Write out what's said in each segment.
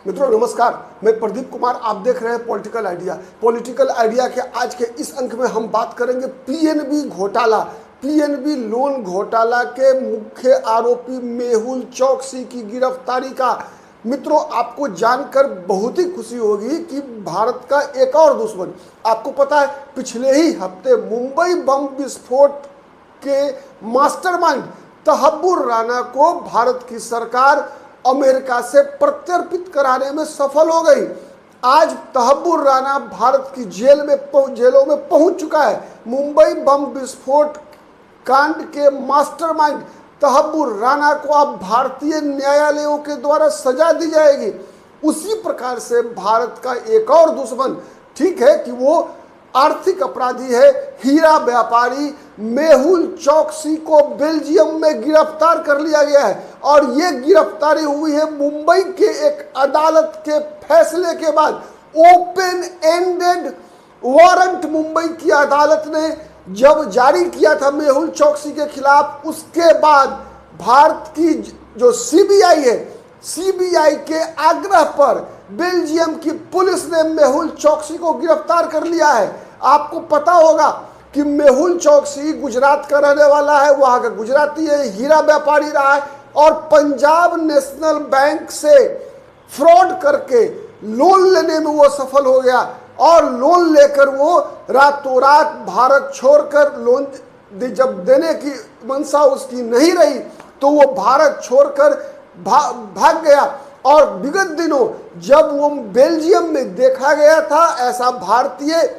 मित्रों नमस्कार, मैं प्रदीप कुमार। आप देख रहे हैं पॉलिटिकल आइडिया। पॉलिटिकल आइडिया के आज के इस अंक में हम बात करेंगे पीएनबी घोटाला, पीएनबी लोन घोटाला के मुख्य आरोपी मेहुल चौकसी की गिरफ्तारी का। मित्रों आपको जानकर बहुत ही खुशी होगी कि भारत का एक और दुश्मन, आपको पता है पिछले ही हफ्ते मुंबई बम विस्फोट के मास्टरमाइंड तहब्बुर राना को भारत की सरकार अमेरिका से प्रत्यर्पित कराने में सफल हो गई। आज तहब्बुर राना भारत की जेलों में पहुंच चुका है। मुंबई बम विस्फोट कांड के मास्टरमाइंड तहब्बुर राना को अब भारतीय न्यायालयों के द्वारा सजा दी जाएगी। उसी प्रकार से भारत का एक और दुश्मन, ठीक है कि वो आर्थिक अपराधी है, हीरा व्यापारी मेहुल चौकसी को बेल्जियम में गिरफ्तार कर लिया गया है। और ये गिरफ्तारी हुई है मुंबई के एक अदालत के फैसले के बाद। ओपन एंडेड वारंट मुंबई की अदालत ने जब जारी किया था मेहुल चौकसी के खिलाफ, उसके बाद भारत की जो सीबीआई है, सीबीआई के आग्रह पर बेल्जियम की पुलिस ने मेहुल चौकसी को गिरफ्तार कर लिया है। आपको पता होगा कि मेहुल चौकसी गुजरात का रहने वाला है, वहां का गुजराती है, हीरा व्यापारी रहा है और पंजाब नेशनल बैंक से फ्रॉड करके लोन लेने में वो सफल हो गया। और लोन लेकर वो रातों रात भारत छोड़कर लोन जब देने की मंशा उसकी नहीं रही तो वो भारत छोड़कर भाग गया। और विगत दिनों जब वो बेल्जियम में देखा गया था, ऐसा भारतीय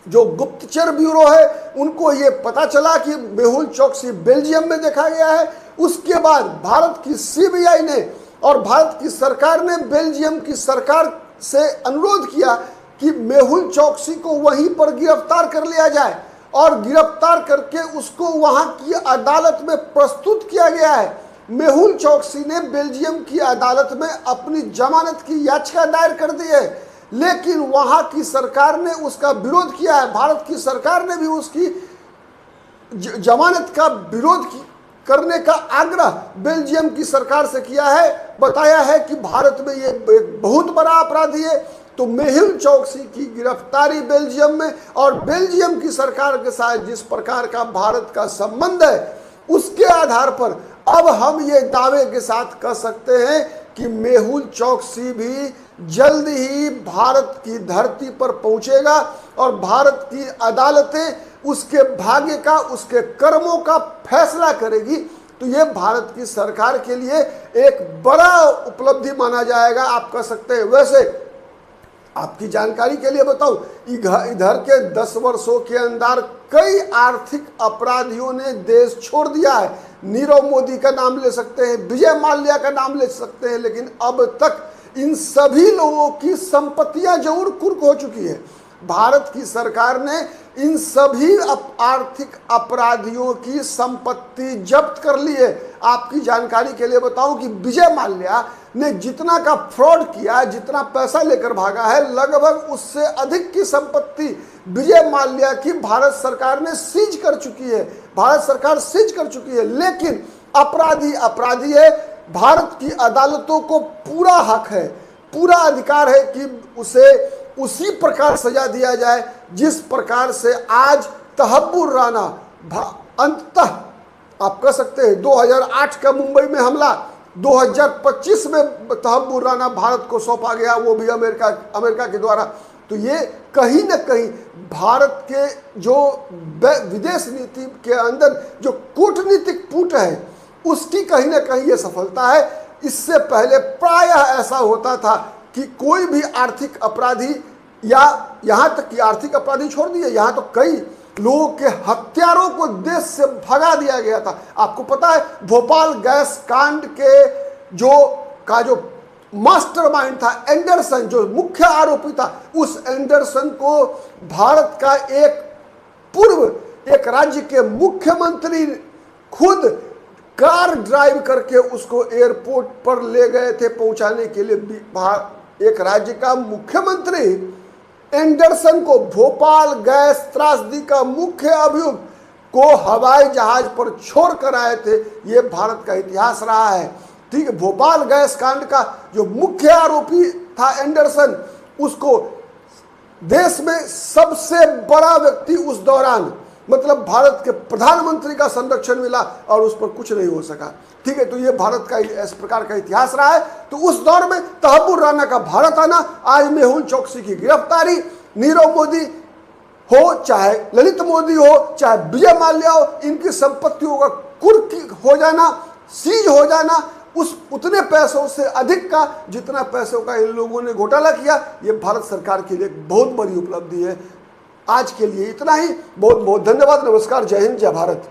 जो गुप्तचर ब्यूरो है उनको ये पता चला कि मेहुल चौकसी बेल्जियम में देखा गया है। उसके बाद भारत की सीबीआई ने और भारत की सरकार ने बेल्जियम की सरकार से अनुरोध किया कि मेहुल चौकसी को वहीं पर गिरफ्तार कर लिया जाए और गिरफ्तार करके उसको वहां की अदालत में प्रस्तुत किया गया है। मेहुल चौकसी ने बेल्जियम की अदालत में अपनी जमानत की याचिका दायर कर दी है, लेकिन वहां की सरकार ने उसका विरोध किया है। भारत की सरकार ने भी उसकी जमानत का विरोध करने का आग्रह बेल्जियम की सरकार से किया है। बताया है कि भारत में ये एक बहुत बड़ा अपराधी है। तो मेहुल चौकसी की गिरफ्तारी बेल्जियम में और बेल्जियम की सरकार के साथ जिस प्रकार का भारत का संबंध है, उसके आधार पर अब हम ये दावे के साथ कह सकते हैं कि मेहुल चौकसी भी जल्द ही भारत की धरती पर पहुंचेगा और भारत की अदालतें उसके भाग्य का, उसके कर्मों का फैसला करेगी। तो ये भारत की सरकार के लिए एक बड़ा उपलब्धि माना जाएगा, आप कह सकते हैं। वैसे आपकी जानकारी के लिए बताऊं, इधर के 10 वर्षों के अंदर कई आर्थिक अपराधियों ने देश छोड़ दिया है। नीरव मोदी का नाम ले सकते हैं, विजय माल्या का नाम ले सकते हैं, लेकिन अब तक इन सभी लोगों की संपत्तियां जरूर कुर्क हो चुकी है। भारत की सरकार ने इन सभी आर्थिक अपराधियों की संपत्ति जब्त कर ली है। आपकी जानकारी के लिए बताऊं कि विजय माल्या ने जितना का फ्रॉड किया, जितना पैसा लेकर भागा है, लगभग उससे अधिक की संपत्ति विजय माल्या की भारत सरकार ने सीज कर चुकी है। भारत सरकार सीज कर चुकी है, लेकिन अपराधी अपराधी है। भारत की अदालतों को पूरा हक है, पूरा अधिकार है कि उसे उसी प्रकार सजा दिया जाए जिस प्रकार से आज तहब्बुर राना अंततः आप कह सकते हैं 2008 का मुंबई में हमला 2025 में तहब्बुर राना भारत को सौंपा गया, वो भी अमेरिका के द्वारा। तो ये कहीं ना कहीं भारत के जो विदेश नीति के अंदर जो कूटनीतिक पुट है उसकी कहीं ना कहीं ये सफलता है। इससे पहले प्रायः ऐसा होता था कि कोई भी आर्थिक अपराधी, या यहाँ तक कि आर्थिक अपराधी छोड़ दिए, यहाँ तो कई लोगों के हत्यारों को देश से भगा दिया गया था। आपको पता है भोपाल गैस कांड के जो मास्टरमाइंड था एंडरसन, जो मुख्य आरोपी था, उस एंडरसन को भारत का एक राज्य के मुख्यमंत्री खुद कार ड्राइव करके उसको एयरपोर्ट पर ले गए थे पहुंचाने के लिए। एक राज्य का मुख्यमंत्री एंडरसन को, भोपाल गैस त्रासदी का मुख्य अभियुक्त को हवाई जहाज पर छोड़ कर आए थे। ये भारत का इतिहास रहा है। ठीक है, भोपाल गैस कांड का जो मुख्य आरोपी था एंडरसन, उसको देश में सबसे बड़ा व्यक्ति उस दौरान मतलब भारत के प्रधानमंत्री का संरक्षण मिला और उस पर कुछ नहीं हो सका। ठीक है, तो ये भारत का इस प्रकार का इतिहास रहा है। तो उस दौर में तहब्बुर राना का भारत आना, आज मेहुल चोकसी की गिरफ्तारी, नीरव मोदी हो चाहे ललित मोदी हो चाहे विजय माल्या हो, इनकी संपत्तियों का कुर्क हो जाना, सीज हो जाना, उस उतने पैसों से अधिक का जितना पैसों का इन लोगों ने घोटाला किया, ये भारत सरकार के लिए एक बहुत बड़ी उपलब्धि है। आज के लिए इतना ही। बहुत बहुत धन्यवाद। नमस्कार। जय हिंद, जय भारत।